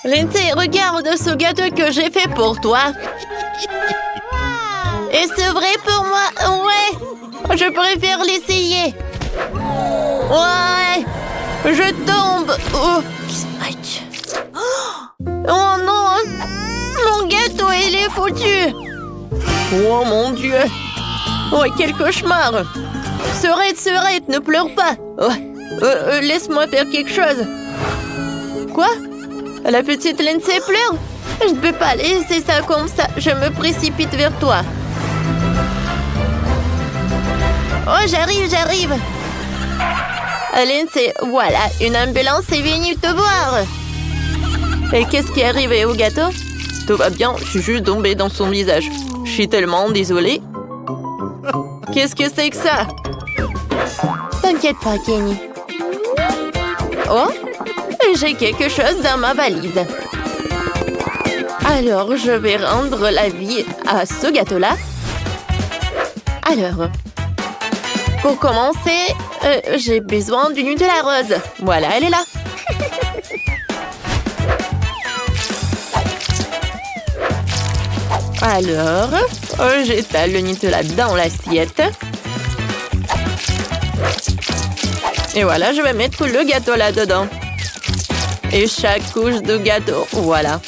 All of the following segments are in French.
Lindsay, regarde ce gâteau que j'ai fait pour toi. Et c'est vrai pour moi? Ouais. Je préfère l'essayer. Ouais. Je tombe. Oh. Oh non. Mon gâteau, il est foutu. Oh mon Dieu. Oh, quel cauchemar. Serette, ne pleure pas. Oh. Laisse-moi faire quelque chose. Quoi? La petite Lindsay pleure? Je ne peux pas laisser ça comme ça. Je me précipite vers toi. Oh, j'arrive. Lindsay, voilà, une ambulance est venue te voir. Et qu'est-ce qui est arrivé au gâteau? Tout va bien, je suis juste tombée dans son visage. Je suis tellement désolée. Qu'est-ce que c'est que ça? T'inquiète pas, Kenny. Oh, j'ai quelque chose dans ma valise. Alors, je vais rendre la vie à ce gâteau-là. Alors, pour commencer, j'ai besoin d'une Nutella rose. Voilà, elle est là. Alors, j'étale le Nutella dans l'assiette. Et voilà, je vais mettre le gâteau là-dedans. Et chaque couche de gâteau, voilà.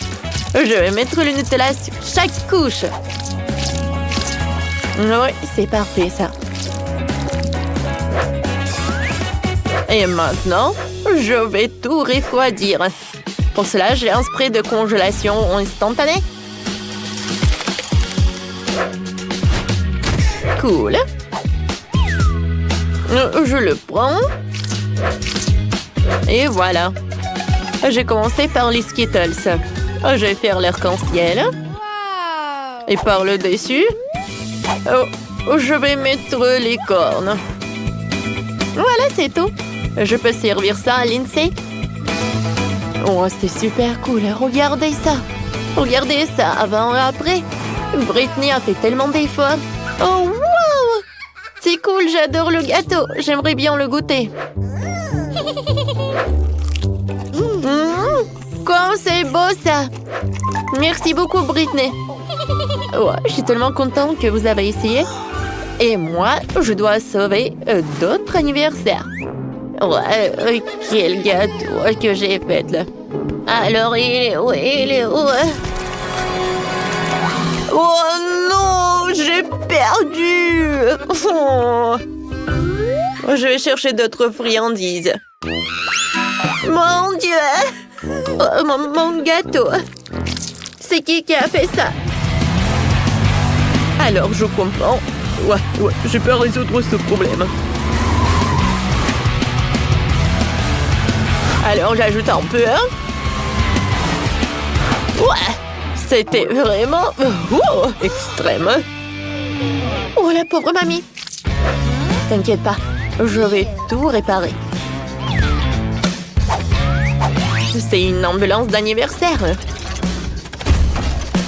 Je vais mettre le Nutella sur chaque couche. Oui, c'est parfait ça. Et maintenant, je vais tout refroidir. Pour cela, j'ai un spray de congélation instantanée. Cool. Je le prends. Et voilà. J'ai commencé par les Skittles. Je vais faire l'arc-en-ciel. Et par le dessus, je vais mettre les cornes. Voilà, c'est tout. Je peux servir ça à Lindsay. Oh, c'est super cool. Regardez ça. Regardez ça avant et après. Britney a fait tellement d'efforts. Oh, wow! C'est cool, j'adore le gâteau. J'aimerais bien le goûter. Comme c'est beau, ça. Merci beaucoup, Britney. Oh, je suis tellement contente que vous avez essayé. Et moi, je dois sauver d'autres anniversaires. Ouais, quel gâteau que j'ai fait, là. Alors, il est où? Oh non, j'ai perdu. Oh. Je vais chercher d'autres friandises. Mon Dieu. Oh, mon gâteau. C'est qui a fait ça? Alors, je comprends. Ouais, je peux résoudre ce problème. Alors, j'ajoute un peu. Ouais, c'était vraiment extrême. Oh, la pauvre mamie. T'inquiète pas, je vais tout réparer. C'est une ambulance d'anniversaire.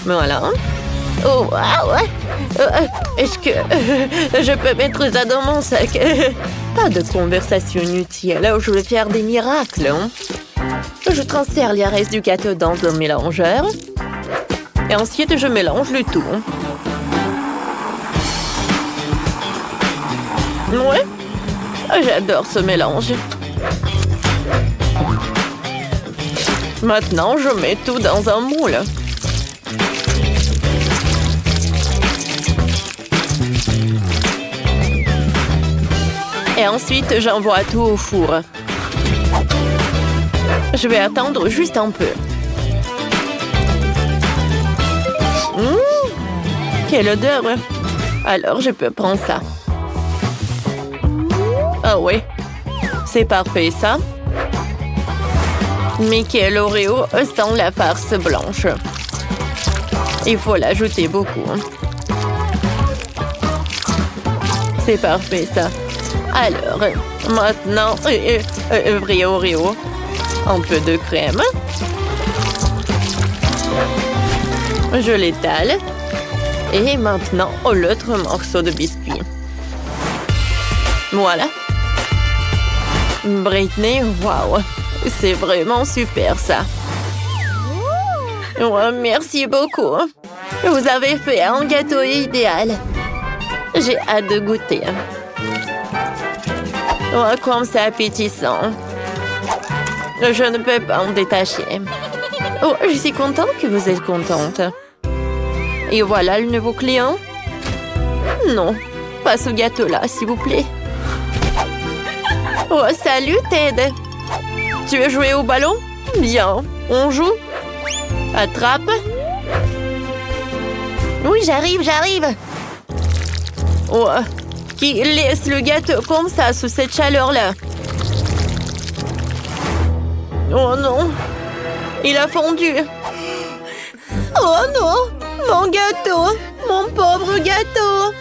Voilà. Oh, wow. Est-ce que je peux mettre ça dans mon sac? Pas de conversation inutile. Je vais faire des miracles. Je transfère les restes du gâteau dans un mélangeur. Et ensuite, je mélange le tout. Ouais. J'adore ce mélange. Maintenant, je mets tout dans un moule. Et ensuite, j'envoie tout au four. Je vais attendre juste un peu. Quelle odeur! Alors, je peux prendre ça. Ah oui, c'est parfait ça. Mais quel Oreo sans la farce blanche. Il faut l'ajouter beaucoup. C'est parfait ça. Alors, maintenant, vrai Oreo. Un peu de crème. Je l'étale. Et maintenant, l'autre morceau de biscuit. Voilà. Britney, waouh. C'est vraiment super ça. Oh, merci beaucoup. Vous avez fait un gâteau idéal. J'ai hâte de goûter. Oh, comme c'est appétissant. Je ne peux pas en détacher. Oh, je suis contente que vous êtes contente. Et voilà le nouveau client. Non, pas ce gâteau-là, s'il vous plaît. Oh, salut, Ted. Tu veux jouer au ballon? Bien, on joue. Attrape. Oui, j'arrive. Oh, qui laisse le gâteau comme ça sous cette chaleur-là? Oh non, il a fondu. Oh non, mon gâteau, mon pauvre gâteau.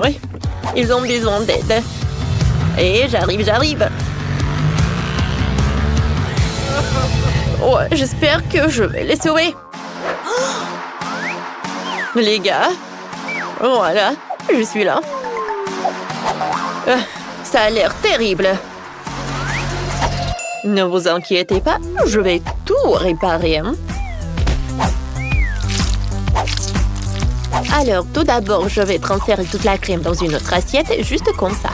Oui, ils ont besoin d'aide. Et j'arrive. Oh, j'espère que je vais les sauver. Les gars, voilà, je suis là. Ça a l'air terrible. Ne vous inquiétez pas, je vais tout réparer. Alors, tout d'abord, je vais transférer toute la crème dans une autre assiette, juste comme ça.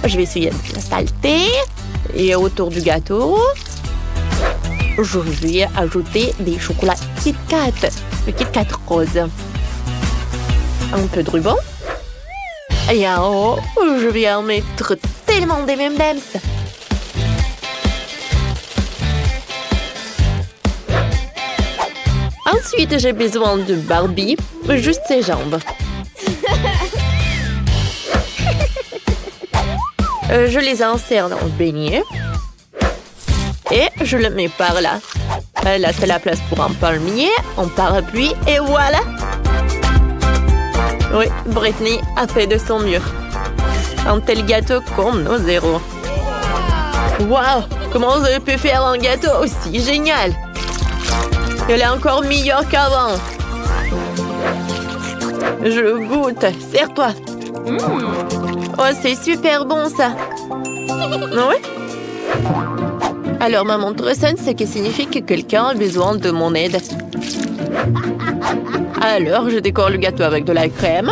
Je vais essuyer la saleté. Et autour du gâteau, je vais ajouter des chocolats Kit Kat. Le Kit Kat rose. Un peu de ruban. Et en haut, je vais en mettre tellement des M&M's. Ensuite, j'ai besoin de Barbie, juste ses jambes. Je les insère dans le beignet. Et je le mets par là. Là, c'est la place pour un palmier, un parapluie, et voilà! Oui, Brittany a fait de son mieux. Un tel gâteau comme nos zéros. Waouh! Comment vous avez pu faire un gâteau aussi génial? Elle est encore meilleure qu'avant. Je goûte. Serre-toi. Oh, c'est super bon, ça. Oui? Alors, ma montre sonne, ce qui signifie que quelqu'un a besoin de mon aide. Alors, je décore le gâteau avec de la crème.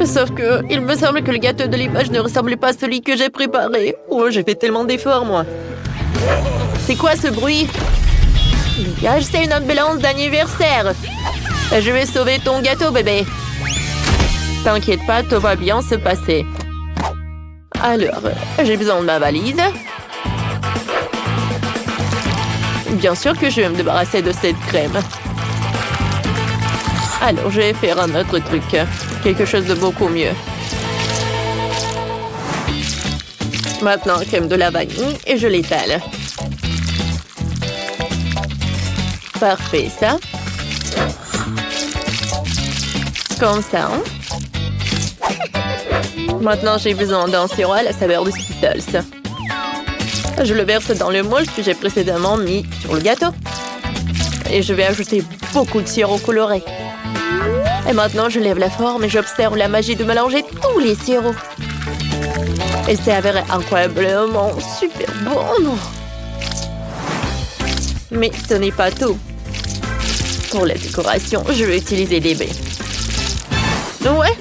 Sauf que, il me semble que le gâteau de l'image ne ressemble pas à celui que j'ai préparé. Oh, j'ai fait tellement d'efforts, moi. C'est quoi ce bruit? C'est une ambulance d'anniversaire. Je vais sauver ton gâteau, bébé. T'inquiète pas, tout va bien se passer. Alors, j'ai besoin de ma valise. Bien sûr que je vais me débarrasser de cette crème. Alors, je vais faire un autre truc. Quelque chose de beaucoup mieux. Maintenant, crème de la vanille et je l'étale. Parfait, ça. Comme ça. Maintenant, j'ai besoin d'un sirop à la saveur de Skittles. Je le verse dans le moule que j'ai précédemment mis sur le gâteau. Et je vais ajouter beaucoup de sirop coloré. Et maintenant, je lève la forme et j'observe la magie de mélanger tous les sirops. Et c'est avéré incroyablement super bon. Mais ce n'est pas tout. Pour la décoration, je vais utiliser des baies. Ouais.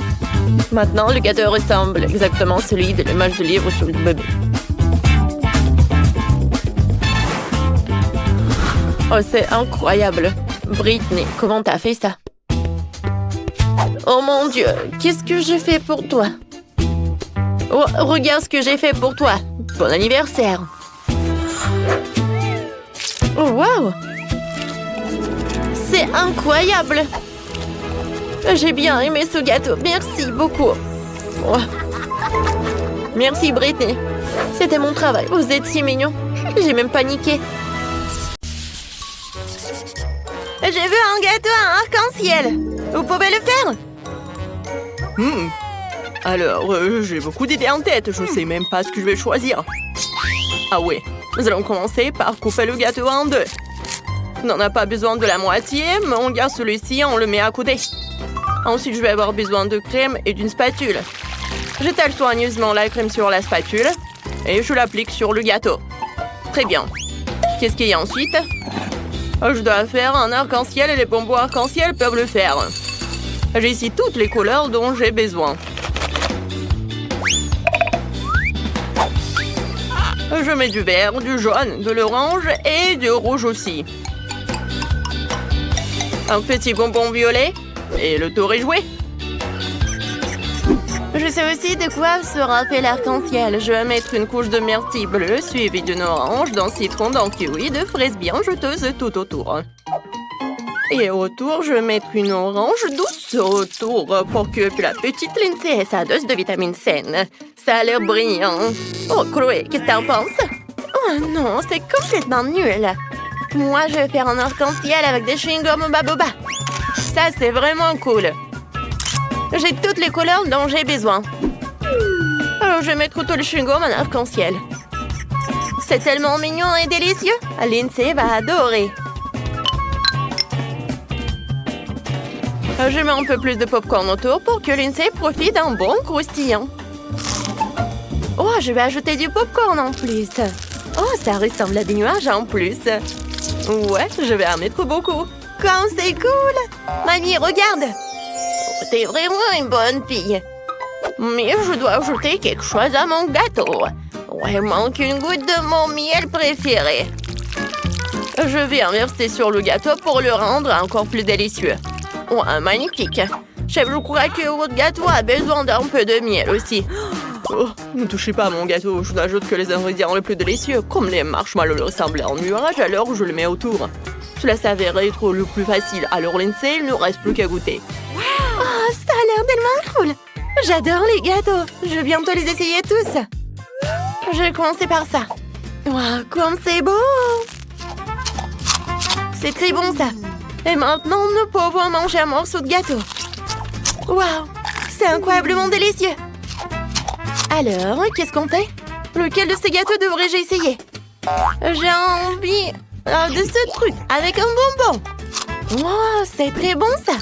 Maintenant, le gâteau ressemble exactement à celui de l'image de livre sur le bébé. Oh, c'est incroyable. Brittany, comment t'as fait ça? Oh mon Dieu, qu'est-ce que j'ai fait pour toi? Oh, regarde ce que j'ai fait pour toi. Bon anniversaire. Oh, wow! C'est incroyable! J'ai bien aimé ce gâteau. Merci beaucoup. Oh. Merci, Brittany. C'était mon travail. Vous êtes si mignon. J'ai même paniqué. J'ai vu un gâteau à arc-en-ciel. Vous pouvez le faire? Alors, j'ai beaucoup d'idées en tête. Je sais même pas ce que je vais choisir. Ah ouais, nous allons commencer par couper le gâteau en deux. On n'en a pas besoin de la moitié, mais on garde celui-ci et on le met à côté. Ensuite, je vais avoir besoin de crème et d'une spatule. J'étale soigneusement la crème sur la spatule et je l'applique sur le gâteau. Très bien. Qu'est-ce qu'il y a ensuite? Je dois faire un arc-en-ciel et les bonbons arc-en-ciel peuvent le faire. J'ai ici toutes les couleurs dont j'ai besoin. Je mets du vert, du jaune, de l'orange et du rouge aussi. Un petit bonbon violet et le tour est joué. Je sais aussi de quoi sera fait l'arc-en-ciel. Je vais mettre une couche de myrtille bleue suivie d'une orange, d'un citron, d'un kiwi, de fraises bien juteuses tout autour. Et autour, je vais mettre une orange douce autour pour que la petite Lindsay ait sa dose de vitamine C. Ça a l'air brillant. Oh, Chloé, qu'est-ce que t'en penses? Oh non, c'est complètement nul. Moi, je vais faire un arc-en-ciel avec des chewing-gums Baboba. Ça, c'est vraiment cool. J'ai toutes les couleurs dont j'ai besoin. Alors, je vais mettre tout le chewing-gum en arc-en-ciel. C'est tellement mignon et délicieux. Lindsay va adorer. Je mets un peu plus de popcorn autour pour que Lindsay profite d'un bon croustillant. Oh, je vais ajouter du popcorn en plus. Oh, ça ressemble à des nuages en plus. Ouais, je vais en mettre beaucoup. Comme c'est cool! Mamie, regarde! Oh, t'es vraiment une bonne fille. Mais je dois ajouter quelque chose à mon gâteau. Ouais, il manque une goutte de mon miel préféré. Je vais en verser sur le gâteau pour le rendre encore plus délicieux. Ouais, magnifique. Chef, je crois que votre gâteau a besoin d'un peu de miel aussi. Oh, ne touchez pas à mon gâteau. Je n'ajoute que les ingrédients les plus délicieux. Comme les marshmallows ressemblent à un nuage, alors je les mets autour. Cela s'avère être le plus facile. Alors Lindsay, il ne reste plus qu'à goûter. Oh, ça a l'air tellement cool. J'adore les gâteaux. Je vais bientôt les essayer tous. Je vais commencer par ça. Waouh, comme c'est beau. C'est très bon ça. Et maintenant, nous pouvons manger un morceau de gâteau. Waouh, c'est incroyablement délicieux. Alors, qu'est-ce qu'on fait? Lequel de ces gâteaux devrais-je essayer? J'ai envie de ce truc avec un bonbon. Wow, c'est très bon ça.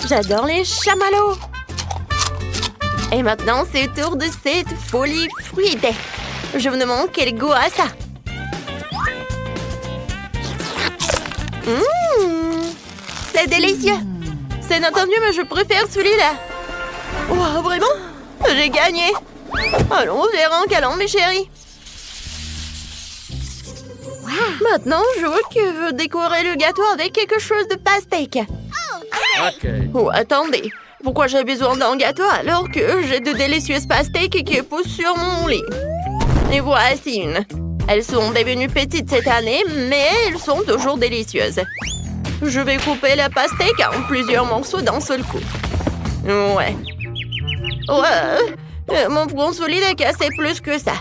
J'adore les chamallows. Et maintenant, c'est le tour de cette folie fruitée. Je me demande quel goût a ça. C'est délicieux. C'est inattendu, mais je préfère celui-là. Wow, vraiment? J'ai gagné. Allons, vers un câlin, mes chéris. Maintenant, je veux que je veux décorer le gâteau avec quelque chose de pastèque. Oh, attendez. Pourquoi j'ai besoin d'un gâteau alors que j'ai de délicieuses pastèques qui poussent sur mon lit? Et voici une. Elles sont devenues petites cette année, mais elles sont toujours délicieuses. Je vais couper la pastèque en plusieurs morceaux d'un seul coup. Ouais. Mon front solide est cassé plus que ça.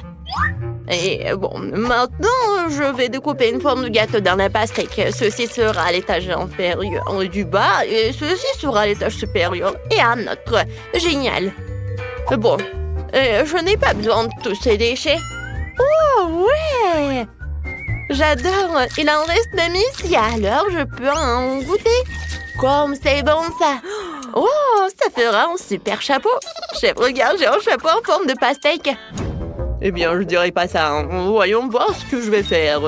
Et bon, maintenant, je vais découper une forme de gâteau dans la pastèque. Ceci sera à l'étage inférieur du bas et ceci sera à l'étage supérieur et un autre. Génial. Bon, je n'ai pas besoin de tous ces déchets. Oh, ouais! J'adore. Il en reste même ici, alors je peux en goûter. Comme c'est bon, ça. Oh, ça fera un super chapeau. Chef, regarde, j'ai un chapeau en forme de pastèque. Eh bien, je dirais pas ça. Hein. Voyons voir ce que je vais faire.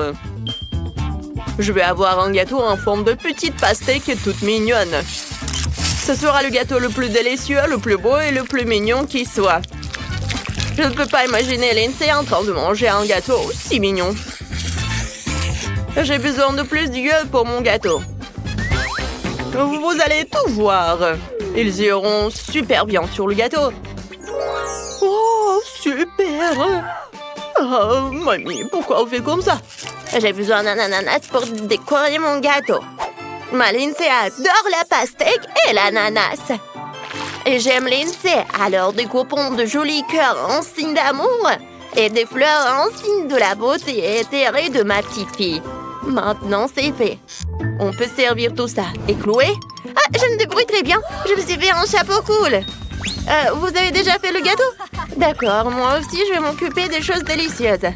Je vais avoir un gâteau en forme de petite pastèque toute mignonne. Ce sera le gâteau le plus délicieux, le plus beau et le plus mignon qui soit. Je ne peux pas imaginer Lindsay en train de manger un gâteau aussi mignon. J'ai besoin de plus d'yeux pour mon gâteau. Vous allez tout voir. Ils iront super bien sur le gâteau. Oh, super! Oh, mamie, pourquoi on fait comme ça? J'ai besoin d'un ananas pour décorer mon gâteau. Ma Lindsay adore la pastèque et l'ananas. Et j'aime Lindsay, alors découpons de jolis cœurs en signe d'amour et des fleurs en signe de la beauté éthérée de ma petite fille. Maintenant, c'est fait. On peut servir tout ça. Et Chloé? Ah, je me débrouille très bien. Je me suis fait un chapeau cool. Vous avez déjà fait le gâteau? D'accord, moi aussi, je vais m'occuper des choses délicieuses.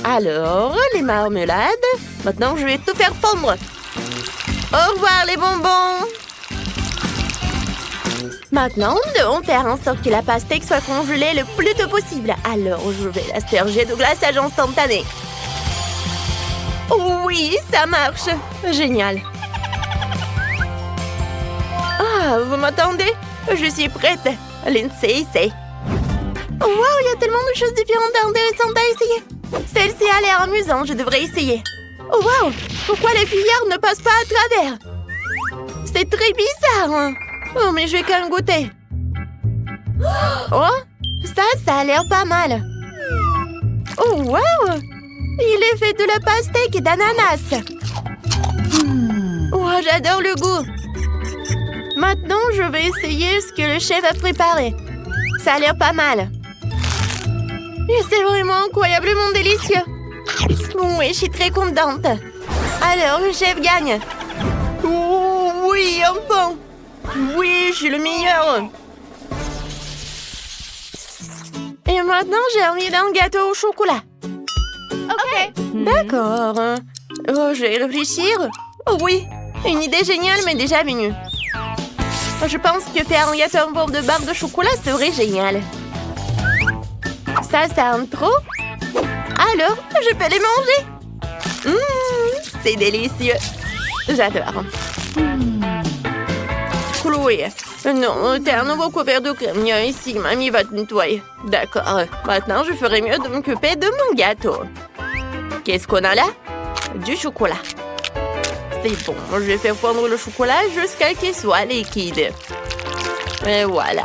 Alors, les marmelades. Maintenant, je vais tout faire fondre. Au revoir, les bonbons. Maintenant, nous devons faire en sorte que la pastèque soit congelée le plus tôt possible. Alors, je vais l'asperger de glaçage instantané. Oui, ça marche. Génial. Ah, vous m'attendez? Je suis prête. Lindsay, essaye. Wow, il y a tellement de choses différentes et intéressantes à essayer. Celle-ci a l'air amusante, je devrais essayer. Oh, wow, pourquoi les cuillères ne passent pas à travers? C'est très bizarre. Oh, mais je vais quand même goûter. Oh, ça a l'air pas mal. Oh, wow, il est fait de la pastèque et d'ananas. Oh, j'adore le goût. Maintenant, je vais essayer ce que le chef a préparé. Ça a l'air pas mal. Et c'est vraiment incroyablement délicieux. Oui, je suis très contente. Alors, le chef gagne. Oh, oui, enfin. Oui, je suis le meilleur. Et maintenant, j'ai envie d'un gâteau au chocolat. OK. D'accord. Oh, je vais réfléchir. Oh oui, une idée géniale, mais déjà venue. Je pense que faire un gâteau en forme de barre de chocolat serait génial. Ça un trop. Alors, je peux les manger. C'est délicieux. J'adore. Chloé, non, t'es un nouveau couvert de crème. Viens ici, mamie va te nettoyer. D'accord, maintenant je ferai mieux de m'occuper de mon gâteau. Qu'est-ce qu'on a là? Du chocolat. C'est bon, je vais faire fondre le chocolat jusqu'à qu'il soit liquide. Et voilà.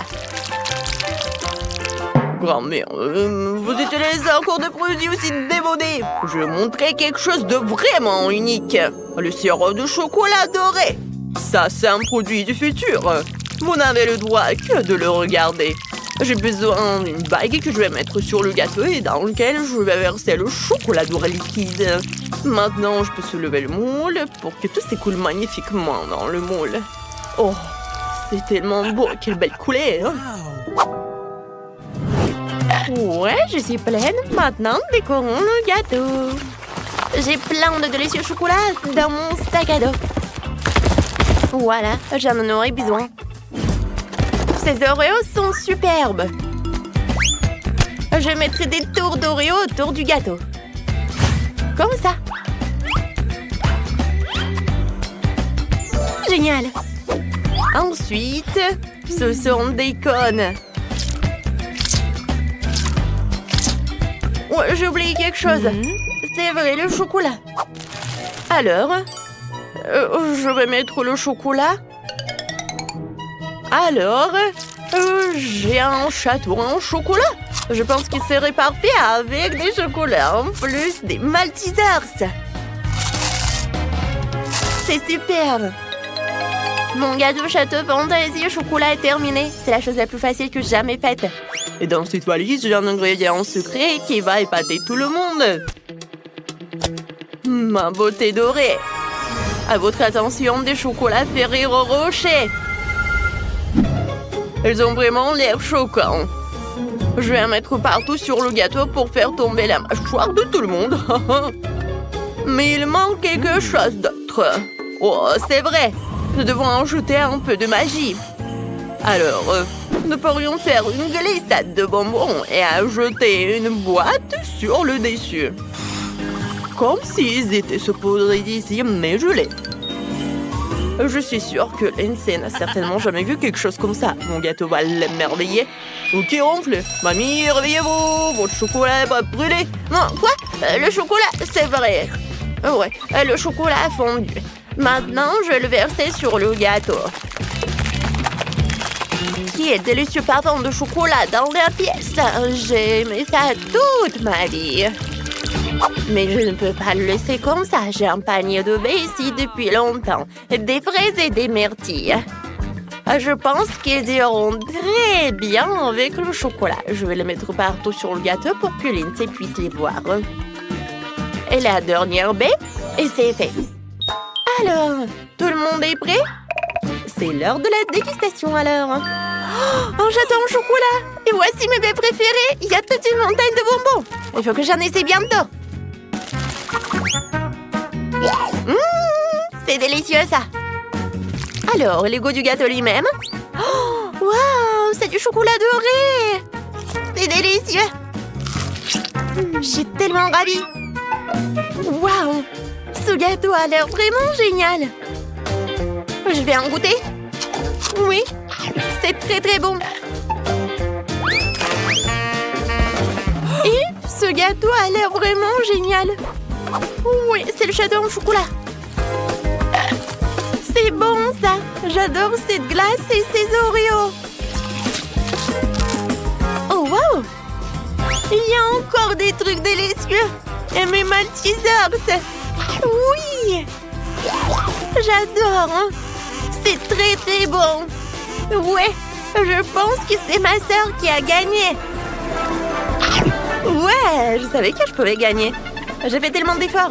Grand-mère, vous utilisez encore des produits aussi démodés. Je vais montrer quelque chose de vraiment unique. Le sirop de chocolat doré. Ça, c'est un produit du futur. Vous n'avez le droit que de le regarder. J'ai besoin d'une bague que je vais mettre sur le gâteau et dans lequel je vais verser le chocolat doré liquide. Maintenant, je peux soulever le moule pour que tout s'écoule magnifiquement dans le moule. Oh, c'est tellement beau. Quelle belle couleur. Ouais, je suis pleine. Maintenant, décorons le gâteau. J'ai plein de délicieux chocolats dans mon sac à dos. Voilà, j'en aurais besoin. Ces Oreos sont superbes. Je mettrai des tours d'Oreo autour du gâteau. Comme ça. Génial. Ensuite, ce sont des cônes. Ouais, j'ai oublié quelque chose. C'est vrai, le chocolat. Alors, je vais mettre le chocolat. Alors, j'ai un château en chocolat. Je pense qu'il serait parfait avec des chocolats, en plus des Maltesers. C'est super. Mon gâteau château fantaisie au chocolat est terminé. C'est la chose la plus facile que j'ai jamais faite. Et dans cette valise, j'ai un ingrédient secret qui va épater tout le monde. Ma beauté dorée. À votre attention, des chocolats Ferrero Rocher. Ils ont vraiment l'air choquants. Je vais en mettre partout sur le gâteau pour faire tomber la mâchoire de tout le monde. Mais il manque quelque chose d'autre. Oh, c'est vrai. Nous devons ajouter un peu de magie. Alors, nous pourrions faire une glissade de bonbons et ajouter une boîte sur le dessus. Comme s'ils étaient supposés d'ici, mais gelés. Je suis sûre que Lindsay n'a certainement jamais vu quelque chose comme ça. Mon gâteau va l'émerveiller. Ok, ronfle. Mamie, réveillez-vous. Votre chocolat va brûler. Non, quoi? Le chocolat, c'est vrai. Ouais, le chocolat a fondu. Maintenant, je vais le verser sur le gâteau. Quel délicieux parfum de chocolat dans la pièce. J'ai aimé ça toute ma vie. Mais je ne peux pas le laisser comme ça. J'ai un panier de baies ici depuis longtemps. Des fraises et des myrtilles. Je pense qu'ils iront très bien avec le chocolat. Je vais les mettre partout sur le gâteau pour que Lindsay puisse les voir. Et la dernière baie, et c'est fait. Alors, tout le monde est prêt? C'est l'heure de la dégustation alors. Oh, un château en chocolat. Et voici mes baies préférées. Il y a toute une montagne de bonbons. Il faut que j'en essaie bientôt. C'est délicieux ça. Alors, le goût du gâteau lui-même. Oh, waouh, c'est du chocolat doré. C'est délicieux. Je suis tellement ravie. Waouh, Ce gâteau a l'air vraiment génial. Je vais en goûter. Oui, c'est très très bon. Et ce gâteau a l'air vraiment génial. Oui, c'est le château en chocolat. C'est bon ça. J'adore cette glace et ces Oreos. Oh wow! Il y a encore des trucs délicieux. Et mes Maltesers. Oui! J'adore. Hein? C'est très très bon. Ouais, je pense que c'est ma sœur qui a gagné. Ouais, je savais que je pouvais gagner. J'ai fait tellement d'efforts.